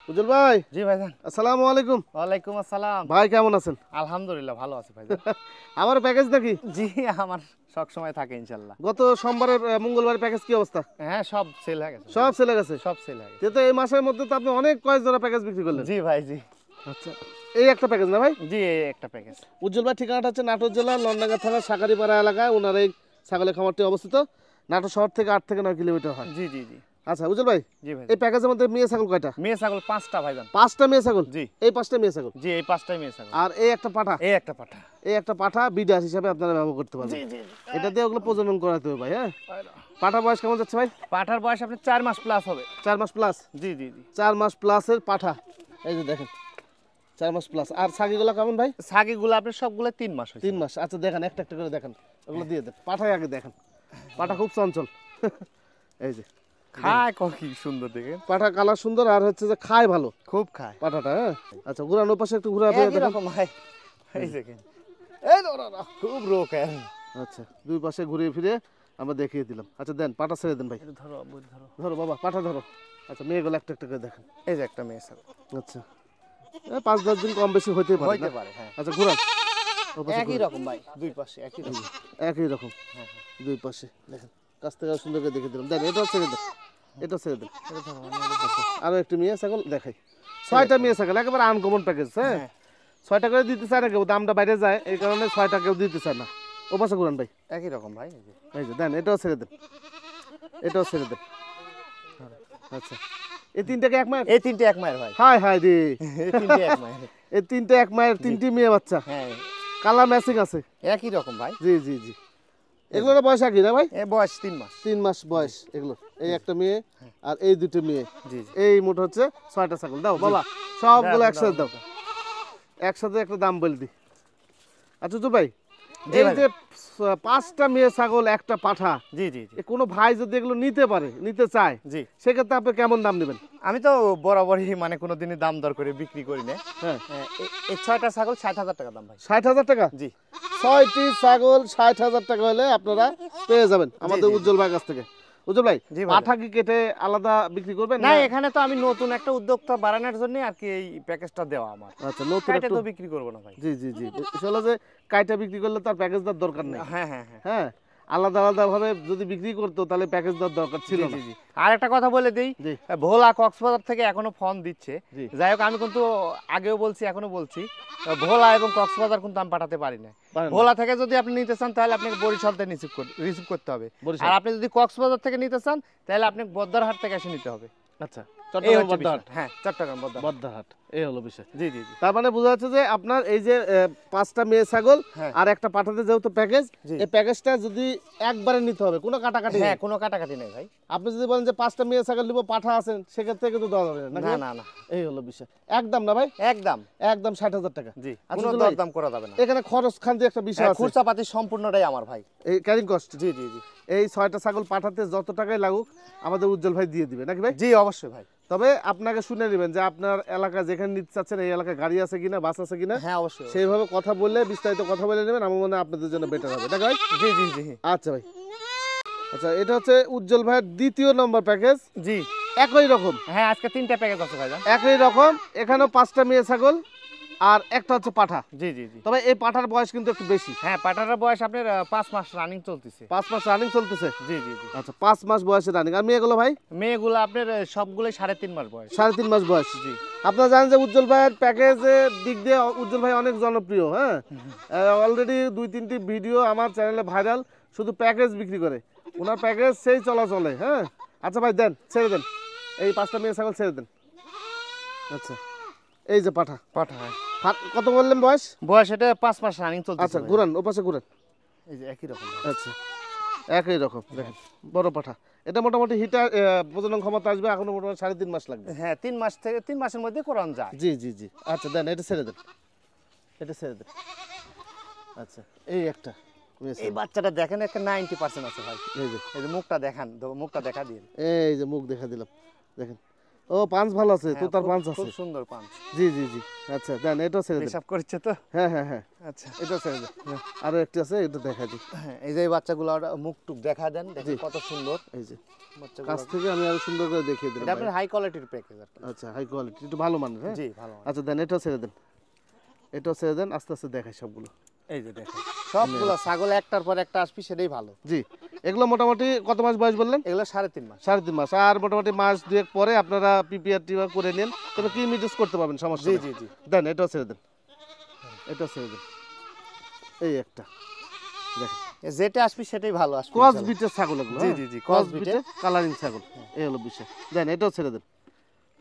উজ্জ্বল ভাই। জি ভাইজান। আসসালামু আলাইকুম। ওয়ালাইকুম আসসালাম। ভাই কেমন আছেন? আলহামদুলিল্লাহ ভালো আছি ভাইজান। আমার প্যাকেজ নাকি? জি আমার সব সময় থাকে ইনশাআল্লাহ। গত সোমবারের মঙ্গলবার প্যাকেজ কি অবস্থা? হ্যাঁ সব সেল হয়ে গেছে। সব চলে গেছে। সব সেল হয়ে গেছে। তো এই মাসের মধ্যে তো আপনি অনেক কয়েক জোড়া প্যাকেজ বিক্রি করলেন। জি ভাই জি। আচ্ছা, এই একটা প্যাকেজ না ভাই? জি এই একটা প্যাকেজ। উজ্জ্বল ভাই ঠিকানাটা হচ্ছে নাটোর জেলার লন্ডাঙ্গা থানার সাকারিপাড়া এলাকায় ওনার এই ছাগলের খামারটি অবস্থিত। নাটোর শহর থেকে 8 থেকে 9 কিলোমিটার হয়। জি জি জি। আচ্ছা উজ্জ্বল ভাই, জি ভাই। এই প্যাকেজের মধ্যে মেয়ে ছাগল কয়টা? মেয়ে ছাগল 5টা ভাইজান। 5টা মেয়ে ছাগল? জি। এই 5টা মেয়ে ছাগল? জি এই 5টাই মেয়ে ছাগল। আর এই একটা পাঠা? এই একটা পাঠা। এই একটা পাঠা বিডাস হিসাবে আপনারা ব্যবহার করতে পারবেন। জি জি। এটা দিয়ে ওগুলো প্রজনন করাতে হবে ভাই। হ্যাঁ, পাঠা বয়স কেমন যাচ্ছে ভাই? পাঠার বয়স আপনার 4 মাস প্লাস হবে। 4 মাস প্লাস? জি জি জি। 4 মাস প্লাসের পাঠা, এই যে দেখেন 4 মাস প্লাস। আর ছাগিগুলো কেমন ভাই? ছাগিগুলো আপনার সবগুলো 3 মাস হয়েছে। 3 মাস। আচ্ছা দেখেন একটা একটা করে দেখেন, ওগুলো দিয়ে দেন। পাঠাই আগে দেখেন, পাঠা খুব চঞ্চল। এই যে খায় কি সুন্দর দেখেন। পাঠা কালার সুন্দর আর হচ্ছে যে খায় ভালো খুব খায় পাঠাটা। হ্যাঁ আচ্ছা, ঘুরানোর পাশে একটু ঘুরা ফিরে দেখেন। এরকম ভাই। এই দেখেন। এই ধরো খুব রোগ হ্যাঁ। আচ্ছা, দুই পাশে ঘুরিয়ে ফিরে আমরা দেখিয়ে দিলাম। আচ্ছা দেন, পাঠা ছেড়ে দেন ভাই। ধরো ধরো। ধরো বাবা, পাঠা ধরো। আচ্ছা, মেয়েগুলো একটা একটা করে দেখেন। এই যে একটা মেয়ে ছাগল। আচ্ছা, 5-10 দিন কম বেশি হইতে পারে। হইতে পারে হ্যাঁ। আচ্ছা ঘুরান। একই রকম ভাই, দুই পাশে একই রকম। একই রকম দুই পাশে দেখেন। কাছ থেকে সুন্দর করে দেখে দিলাম। দেন এটাও ছেড়ে দেন, এটাও ছেড়ে দেন। আরো একটু মেয়ে ছাগল দেখাই। 6টা মেয়ে ছাগল, একেবারে আনকমন প্যাকেজ। হ্যাঁ 6টা করে দিতে চায় না কেউ, দামটা বাইরে যায় এই কারণে 6টা কেউ দিতে চায় না। ও পাশে ঘুরান ভাই। একই রকম ভাই। এই যে দেন, এটাও ছেড়ে দেন, এটাও ছেড়ে দেন। আচ্ছা, এই তিনটাকে এক মায়ের? এই তিনটে এক মায়ের ভাই। হাই হাই রে, এই তিনটে এক মায়ের। এই তিনটে এক মায়ের, 3টি মেয়ে বাচ্চা। হ্যাঁ কালার ম্যাচিং আছে। একই রকম ভাই। জি জি জি। এগুলোর বয়স একই না ভাই? এ বয়স 3 মাস। 3 মাস বয়স এগুলো। এই একটা মেয়ে আর এই দুটো মেয়ে। জি জি। এই মোট হচ্ছে 6টা ছাগল। দাও বাবা, সবগুলো একসাথে দাও, একসাথে একটা দাম বলে দিই। আচ্ছা তো ভাই, এই যে 5টা মেয়ে ছাগল একটা পাঠা, জি জি জি। কোনো ভাই যদি এগুলো নিতে পারে, নিতে চায়, জি সেক্ষেত্রে আপনি কেমন দাম নেবেন? আমি তো বরাবরই মানে কোনোদিনই দাম দর করে বিক্রি করি না। হ্যাঁ, এই 6টা ছাগল 60,000 টাকা দাম ভাই। 60,000 টাকা? জি। 6টি ছাগল 60,000 টাকা হলে আপনারা পেয়ে যাবেন আমাদের উজ্জ্বল ভাইয়ের কাছ থেকে। উজ্জ্বল ভাই, পাঠা কি কেটে আলাদা বিক্রি করবেন? না এখানে তো আমি নতুন একটা উদ্যোক্তা বাড়ানোর জন্য আর কি এই প্যাকেজটা দেওয়া আমার। আচ্ছা, নতুন কাইটা একটু তো বিক্রি করব না ভাই। জি জি জি। আসলে যে কাইটা বিক্রি করলে তার প্যাকেজ দেওয়ার দরকার নেই। হ্যাঁ হ্যাঁ হ্যাঁ। হ্যাঁ, আলাদা আলাদা ভাবে যদি বিক্রি করতো তাহলে প্যাকেজ দেওয়ার দরকার ছিল না। জি জি। আর একটা কথা বলে দেই, জি। ভোলা কক্সবাজার থেকে এখনো ফোন দিচ্ছে। জি। যাই হোক আমি কিন্তু আগেও বলছি এখনো বলছি, ভোলা এবং কক্সবাজার কিন্তু আমি পাঠাতে পারি না। পারেন না। ভোলা থেকে যদি আপনি নিতে চান তাহলে আপনাকে বরিশাল থেকে রিসিভ করতে হবে। বরিশাল। আর আপনি যদি কক্সবাজার থেকে নিতে চান তাহলে আপনি বদ্দারহাট থেকে এসে নিতে হবে। আচ্ছা, এই চট্টগ্রাম হচ্ছে বদ্দারহাট। বিষয়। হ্যাঁ চট্টগ্রাম বদ্দারহাট। বদ্দারহাট, এই হলো বিষয়। জি জি জি। তার মানে বোঝা যাচ্ছে যে আপনার এই যে 5টা মেয়ে ছাগল হ্যাঁ। আর একটা পাঠাতে যেহেতু প্যাকেজ, জি। এই প্যাকেজটা যদি একবারে নিতে হবে, কোনো কাটাকাটি হ্যাঁ নেই। কোনো কাটাকাটি নেই ভাই। আপনি যদি বলেন যে 5টা মেয়ে ছাগল নিব, পাঠা আছেন, সেক্ষেত্রে কিন্তু দেওয়া যাবে না নাকি? না না না। এই হলো বিষয়। একদম না ভাই? একদম। একদম 60,000 টাকা। জি। আচ্ছা, কোনো দুলাভাই, দরদাম করা যাবে না। এখানে খরচ খান্তি একটা বিষয় আছে। খুরচাপাতি সম্পূর্ণটাই আমার ভাই। এই ক্যারিং কস্ট। জি জি জি। এই 6টা ছাগল পাঠাতে যত টাকাই লাগুক আমাদের উজ্জ্বল ভাই দিয়ে দিবে নাকি ভাই? জি অবশ্যই ভাই। তবে আপনাকে শুনে নেবেন যে আপনার এলাকা যেখানে নিতে চাচ্ছেন এই এলাকায় গাড়ি আছে কিনা, বাস আছে কিনা, হ্যাঁ অবশ্যই। সেইভাবে কথা বললে, বিস্তারিত কথা বলে নেবেন। আমার মনে হয় আপনাদের জন্য বেটার হবে নাকি ভাই? জি জি জি। আচ্ছা ভাই। আচ্ছা, এটা হচ্ছে উজ্জ্বল ভাইয়ের 2য় নম্বর প্যাকেজ। জি। একই রকম, হ্যাঁ আজকে 3টা প্যাকেজ আছে ভাইজান। একই রকম। এখানেও 5টা মেয়ে ছাগল আর একটা হচ্ছে পাঠা। জি জি জি। তবে এই পাঠার বয়স কিন্তু একটু বেশি। হ্যাঁ পাটাটার বয়স আপনার 5 মাস রানিং চলতেছে। 5 মাস রানিং চলতেছে। জি জি জি। আচ্ছা, 5 মাস বয়সে রানিং। আর মেয়েগুলো ভাই? মেয়েগুলো আপনার সবগুলোই 3.5 মাস বয়স। 3.5 মাস বয়স। জি। আপনারা জানেন যে উজ্জ্বল ভাইয়ের প্যাকেজের দিক দিয়ে উজ্জ্বল ভাই অনেক জনপ্রিয়। হ্যাঁ, অলরেডি 2-3টি ভিডিও আমার চ্যানেলে ভাইরাল, শুধু প্যাকেজ বিক্রি করে। ওনার প্যাকেজ সেই চলে। হ্যাঁ আচ্ছা ভাই, দেন, ছেড়ে দেন, এই 5টা মেয়ে ছাগল ছেড়ে দেন। আচ্ছা, এই যে পাঠা। পাঠা হ্যাঁ। কত বললেন বয়স? বয়স এটা 5 মাস রানিং চলতেছে। আচ্ছা ঘুরান, ও পাশে ঘুরান। এই যে একই রকম। আচ্ছা, একই রকম দেখেন, বড় পাঠা। এটা মোটামুটি হিটার প্রজনন ক্ষমতা আসবে এখনো মোটামুটি 3.5 মাস লাগবে। হ্যাঁ 3 মাস থেকে 3 মাসের মধ্যে করান যায়। জি জি জি। আচ্ছা দেন, এটা ছেড়ে দেন, এটা ছেড়ে দেন। আচ্ছা, এই একটা এই বাচ্চাটা দেখেন একটা 90% আছে ভাই। এই যে এই যে মুখটা দেখান, মুখটা দেখা দিন। এই যে মুখ দেখা দিলাম, দেখেন ও পাঁচ ভালো আছে, হ্যাঁ, তোতার পাঁচ খুব আছে। সুন্দর পাঁচ। জি জি জি, আচ্ছা দেন এটা ছেড়ে দেন। হিসাব করছে তো। হ্যাঁ হ্যাঁ হ্যাঁ, আচ্ছা এটা ছেড়ে দেন। আরো একটি আছে, এটা দেখা দিই। হ্যাঁ, এই যে এই বাচ্চাগুলো মুখ টুক দেখা দেন, দেখেন কত সুন্দর এই যে বাচ্চাগুলো। কাছ থেকে আমি আরো সুন্দর করে দেখিয়ে দিলাম এটা ভাই। আপনার হাই কোয়ালিটির প্যাকেজ আর কি। আচ্ছা হাই কোয়ালিটি, একটু ভালো মানের। হ্যাঁ জি ভালো। আচ্ছা দেন এটাও ছেড়ে দেন, এটাও ছেড়ে দেন, আস্তে আস্তে দেখাই সবগুলো। এই যে দেখেন সবগুলো ছাগল একটার পর একটা আসবি, সেটাই ভালো। জি, এগুলো মোটামুটি কত মাস বয়স বললেন? এগুলো 3.5 মাস। 3.5 মাস, আর মোটামুটি মাস দুয়েক পরে আপনারা পিপিআরটি করে নেন, তবে কি মিডিস করতে পারবেন, সমস্যা জি নেই। জি জি। দেন এটাও ছেড়ে দেন, এটাও ছেড়ে দেন। এই একটা দেখেন যেটা আসবি সেটাই ভালো আসবে। ক্রস বিটের ছাগল এগুলো। জি, হ্যাঁ? জি, জি, ক্রস cross বিটের কালারিং ছাগল, এই হলো বিষয়। দেন এটাও ছেড়ে দেন,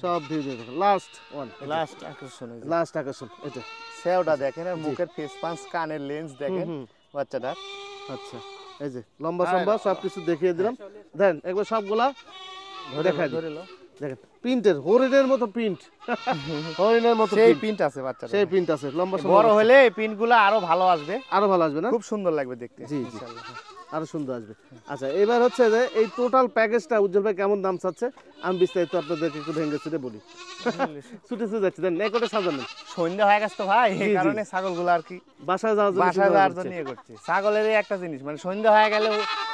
সব ধীরে ধীরে দেখেন। লাস্ট ওয়ান, লাস্ট আকর্ষণ। লাস্ট আকর্ষণ এটা। সেওটা দেখেন, আর মুখের ফেস পাঁচ, কানের লেন্স দেখেন হুম। বাচ্চাটা। আচ্ছা এই যে লম্বা সম্বা সব কিছু দেখিয়ে দিলাম। দেন একবার সবগুলা দেখাই দিই। ধরে লো। দেখেন প্রিন্টের, হরিণের মতো প্রিন্ট, হরিণের মতো সেই print। পিনটা আছে বাচ্চাটা। সেই প্রিন্ট আছে, লম্বা সম্বা বড় হলে এই পিনগুলো আরো ভালো আসবে, আরো ভালো আসবে না? খুব সুন্দর লাগবে দেখতে। জি, জি। ইনশাআল্লাহ। আরো সুন্দর আসবে। আচ্ছা এবার হচ্ছে যে এই টোটাল প্যাকেজটা উজ্জ্বল ভাই কেমন দাম চাচ্ছে, আমি বিস্তারিত আপনাদেরকে একটু ভেঙে ছুটে বলি। ছুটে ছুটে যাচ্ছি, দেন এক কোটা সাজানো। সন্ধ্যা হয়ে গেছে তো ভাই, এই জি, জি। কারণে ছাগলগুলো আর কি বাসায় যাওয়ার জন্য বাসা চিন্তা যাওয়ার করছে। জন্য ইয়ে করছি। ছাগলের একটা জিনিস, মানে সন্ধ্যা হয়ে গেলে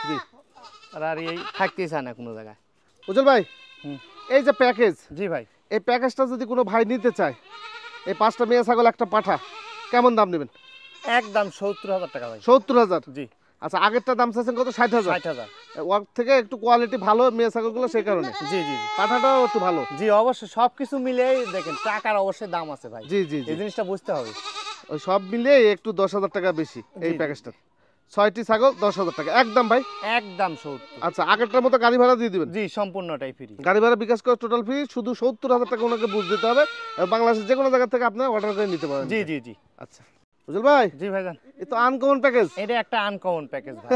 জি আর এই থাকতেই চায় না কোনো জায়গায়। উজ্জ্বল ভাই, হুম। এই যে প্যাকেজ, জি ভাই, এই প্যাকেজটা যদি কোনো ভাই নিতে চায়, এই 5টা মেয়ে ছাগল একটা পাঠা, কেমন দাম নেবেন? একদম 70,000 টাকা ভাই। 70,000। জি, আচ্ছা আগেরটা দাম চাচ্ছেন কত? 60,000। 60,000। ওর থেকে একটু কোয়ালিটি ভালো মেয়ে ছাগলগুলো, সেই কারণে জি জি জি। পাঠাটাও একটু ভালো। জি অবশ্যই, সবকিছু মিলেই দেখেন টাকার অবশ্যই দাম আছে ভাই। জি জি জি, এই জিনিসটা বুঝতে হবে। ওই সব মিলিয়ে একটু 10,000 টাকা বেশি এই জি, জি। প্যাকেজটা। 6টি ছাগল 10,000 টাকা একদম ভাই। একদম 70। আচ্ছা আগেরটার মতো গাড়ি ভাড়া দিয়ে দিবেন? জি সম্পূর্ণটাই ফ্রি। গাড়ি ভাড়া বিকাশ করে টোটাল ফ্রি, শুধু 70,000 টাকা ওনাকে বুঝ দিতে হবে। বাংলাদেশের যে কোনো জায়গা থেকে আপনি অর্ডার করে নিতে পারেন। জি জি জি। আচ্ছা উজ্জ্বল ভাই, জি ভাইজান, এই তো আনকমন প্যাকেজ, এটা একটা আনকমন প্যাকেজ ভাই।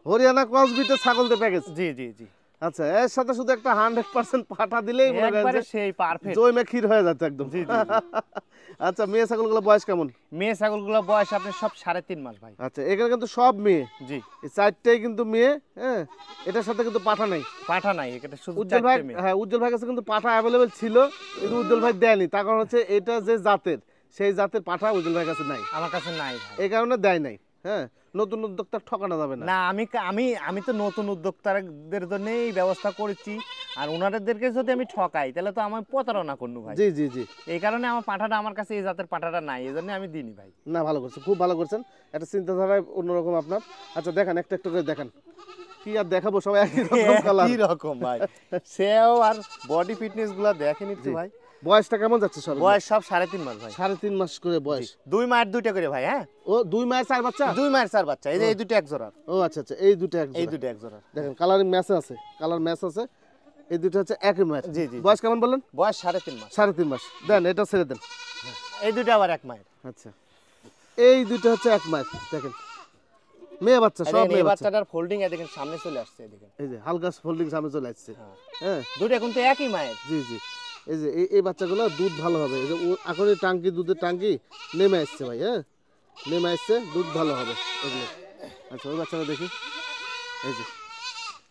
হরিয়ানা ক্রস বিটের ছাগলদের প্যাকেজ। জি জি জি। আচ্ছা এর সাথে শুধু একটা 100% পাঠা দিলেই মনে করেন একবারে যে সেই পারফেক্ট। জৈমে ক্ষীর হয়ে যাচ্ছে একদম। জি, জি, আচ্ছা মেয়ে ছাগলগুলো বয়স কেমন? মেয়ে ছাগলগুলো বয়স আপনার সব 3.5 মাস ভাই। আচ্ছা এখানে কিন্তু সব মেয়ে, জি, এই 4টাই কিন্তু মেয়ে। হ্যাঁ এটার সাথে কিন্তু পাঠা নাই। পাঠা নাই, এটা শুধু উজ্জ্বল ভাই, 4টে মেয়ে। হ্যাঁ উজ্জ্বল ভাই কাছে কিন্তু পাঠা অ্যাভেলেবেল ছিল, কিন্তু উজ্জ্বল ভাই দেয়নি। তার কারণ হচ্ছে এটা যে জাতের, সেই জাতের পাঠা উজ্জ্বল ভাই কাছে নাই, আমার কাছে নাই ভাই। এই কারণে দেয় নাই। হ্যাঁ নতুন উদ্যোক্তা ঠকানো যাবে না। না আমি তো নতুন উদ্যোক্তাদের জন্য এই ব্যবস্থা করেছি, আর ওনাদেরকে যদি আমি ঠকাই তাহলে তো আমি প্রতারণা করবো ভাই। জি জি জি, এই কারণে আমার পাঠাটা, আমার কাছে এই জাতের পাঠাটা নাই, এই জন্য আমি দিইনি ভাই। না ভালো করছেন, খুব ভালো করছেন। একটা চিন্তাধারায় অন্যরকম আপনার। আচ্ছা দেখেন একটা একটা করে দেখান, কি আর দেখাবো, সবাই একই রকম কালার। কি রকম ভাই, সেও আর বডি ফিটনেস গুলা দেখেনি তো জি। ভাই। বয়সটা কেমন যাচ্ছে সব? বয়স সব 3.5 মাস ভাই। 3.5 মাস করে বয়স। 2 মায়ের 2টা করে ভাই। হ্যাঁ, ও 2 মায়ের 4 বাচ্চা? 2 মায়ের 4 বাচ্চা। এই যে এই দুটো এক জোড়ার, ও আচ্ছা আচ্ছা, এই দুটো এক এই জোড়া। দুটো এক জোড়ার। দেখেন কালারিং ম্যাচ আছে, কালার ম্যাচ আছে। এই দুটো হচ্ছে একই ম্যাচ। জি, জি, জি। বয়স কেমন বললেন? বয়স 3.5 মাস। 3.5 মাস। দেন এটা ছেড়ে দেন। এই দুটো আবার এক মায়ের। আচ্ছা এই দুটো হচ্ছে এক মাস। দেখেন মেয়ে বাচ্চা, সব এই মেয়ে বাচ্চা। বাচ্চাটার ফোল্ডিং এ দেখেন সামনে চলে আসছে, দেখেন। এই যে হালকা ফোল্ডিং সামনে চলে আসছে। হ্যাঁ, হ্যাঁ দুটো কিন্তু একই মায়ের। জি জি, এই যে এই বাচ্চাগুলো দুধ ভালো হবে। এই যে এখনই টাঙ্কি, দুধের টাঙ্কি নেমে আসছে ভাই। হ্যাঁ নেমে আসছে, দুধ ভালো হবে এগুলো। আচ্ছা ওই বাচ্চাটা দেখি, এই যে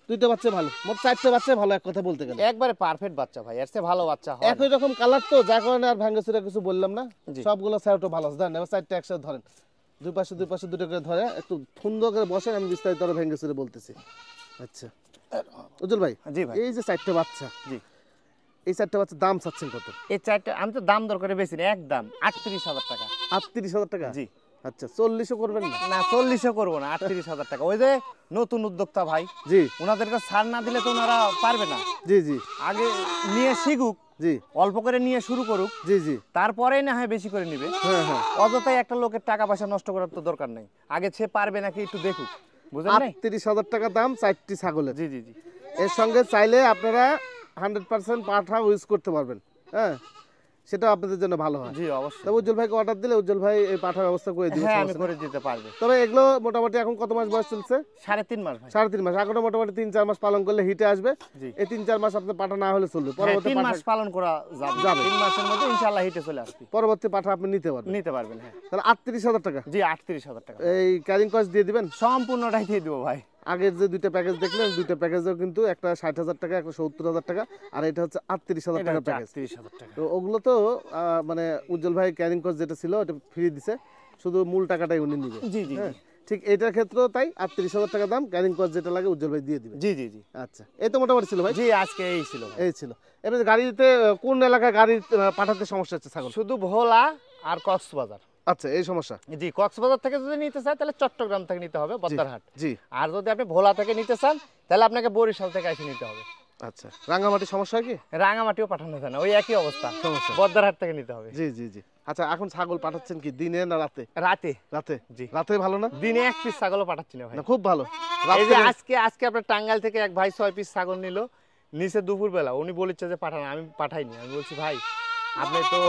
দুইটা বাচ্চা ভালো, মোট 4টে বাচ্চা ভালো এক কথা বলতে গেলে। একবারে পারফেক্ট বাচ্চা ভাই, এর চেয়ে ভালো বাচ্চা হয় না। একই রকম কালার তো, যার কারণে আর ভাঙ্গে চুরে কিছু বললাম না। জি। সবগুলো স্যারটো ভালো আছে। ধরেন এবার 4টে একসাথে ধরেন, দুই পাশে দুটো করে ধরে একটু সুন্দর করে বসেন, আমি বিস্তারিত আরো ভেঙ্গে চুরে বলতেছি। আচ্ছা উজ্জ্বল ভাই, জি ভাই। এই যে 4টে বাচ্চা, জি, এই 4টে বাচ্চার দাম চাচ্ছেন কত? এই চারটা আমি তো দাম দর করে বেশি না, একদম 38,000 টাকা। 38,000 টাকা? জি। আচ্ছা 40ও করবেন না? না 40ও করবো না, 38,000 টাকা। ওই যে নতুন উদ্যোক্তা ভাই, জি ওনাদেরকে ছাড় না দিলে তো ওনারা পারবে না। জি জি আগে নিয়ে শিখুক, জি অল্প করে নিয়ে শুরু করুক, জি জি, তারপরেই না হয় বেশি করে নিবে। হ্যাঁ হ্যাঁ। অযথাই একটা লোকের টাকা পয়সা নষ্ট করার তো দরকার নেই। আগে সে পারবে নাকি একটু দেখুক, বুঝলেন নাই? 38,000 টাকা দাম 4টি ছাগলের। জি জি জি। এর সঙ্গে চাইলে আপনারা 100% পাঠা ইউজ করতে পারবেন। হ্যাঁ সেটা আপনাদের জন্য ভালো হয়। জি অবশ্যই। তবে উজ্জ্বল ভাইকে অর্ডার দিলে উজ্জ্বল ভাই এই পাঠার ব্যবস্থা করে দিবে, হ্যাঁ আমি সমস্যা করে নেই। দিতে পারবো। তবে এগুলো মোটামুটি এখন কত মাস বয়স চলছে? 3.5 মাস ভাই। 3.5 মাস। এখনো মোটামুটি 3-4 মাস পালন করলে হিটে আসবে। জি। এই 3-4 মাস আপনার পাঠা না হলে চলবে, হ্যাঁ, পরবর্তী 3 পাঠা, মাস পালন করা যাবে। যাবে। 3 মাসের মধ্যে ইনশাআল্লাহ হিটে চলে আসবে। পরবর্তী পাঠা আপনি নিতে পারবেন। নিতে পারবেন। হ্যাঁ, তাহলে 38,000 টাকা জি 38,000 টাকা। এই ক্যারিং কস্ট দিয়ে দিবেন? সম্পূর্ণটাই দিয়ে দেবো ভাই। আগের যে দুইটা প্যাকেজ দেখলেন, দুইটা প্যাকেজেও কিন্তু একটা 60,000 টাকা, একটা 70,000 টাকা, আর এটা হচ্ছে 38,000 টাকার প্যাকেজ। 38,000 টাকা। তো ওগুলো তো মানে উজ্জ্বল ভাই ক্যারিং কস্ট যেটা ছিল ওটা ফ্রি দিছে, শুধু মূল টাকাটাই উনি নিবে। জি জি হ্যাঁ, ঠিক এটার ক্ষেত্রেও তাই 38,000 টাকা দাম, ক্যারিং কস্ট যেটা লাগে উজ্জ্বল ভাই দিয়ে দিবে। জি জি জি আচ্ছা, এই তো মোটামুটি ছিল ভাই। জি আজকে এই ছিল ভাই। এই ছিল। এবার গাড়িতে কোন এলাকায় গাড়ি পাঠাতে সমস্যা হচ্ছে ছাগল? শুধু ভোলা আর কক্সবাজার। আচ্ছা, এই সমস্যা। জি, কক্সবাজার থেকে যদি নিতে চান তাহলে চট্টগ্রাম থেকে নিতে হবে, বদ্দারহাট। জি। আর যদি আপনি ভোলা থেকে নিতে চান তাহলে আপনাকে বরিশাল থেকে এসে নিতে হবে। আচ্ছা, রাঙ্গামাটি সমস্যা কি? রাঙামাটিও পাঠানো যায় না, ওই একই অবস্থা, সমস্যা। বদ্দারহাট থেকে নিতে হবে। জি জি জি। আচ্ছা, এখন ছাগল পাঠাচ্ছেন কি দিনে না রাতে? রাতে। রাতে। জি। রাতে ভালো না? দিনে 1 পিস ছাগলও পাঠাচ্ছি না ভাই। না, খুব ভালো। এই যে রাতে আজকে আপনার টাঙ্গাইল থেকে এক ভাই 6 পিস ছাগল নিল নিচে দুপুরবেলা, উনি বলেছে যে পাঠানো, আমি পাঠাইনি। আমি বলছি ভাই আপনি তো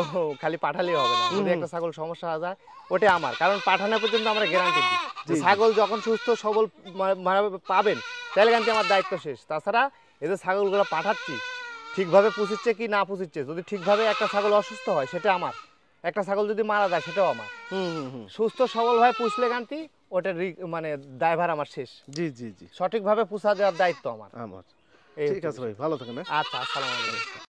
খালি পাঠালেই হবে না, যদি একটা ছাগল সমস্যা হয়ে যায় ওটা আমার, কারণ পাঠানো পর্যন্ত আমরা গ্যারান্টি দিই যে ছাগল যখন সুস্থ সবল পাবেন তাহলে কিন্তু আমার দায়িত্ব শেষ। তাছাড়া এই যে ছাগলগুলো পাঠাচ্ছি ঠিকভাবে পুষিচ্ছে কি না পুষিচ্ছে, যদি ঠিকভাবে একটা ছাগল অসুস্থ হয় সেটা আমার, একটা ছাগল যদি মারা যায় সেটাও আমার। সুস্থ সবল ভাবে পুষলে গান্তি ওটার মানে ড্রাইভার আমার শেষ। জি জি জি। সঠিকভাবে পুষা দেওয়ার দায়িত্ব আমার। আমার। এই ঠিক আছে ভাই, ভালো থাকেন। আচ্ছা, আসসালামু আলাইকুম।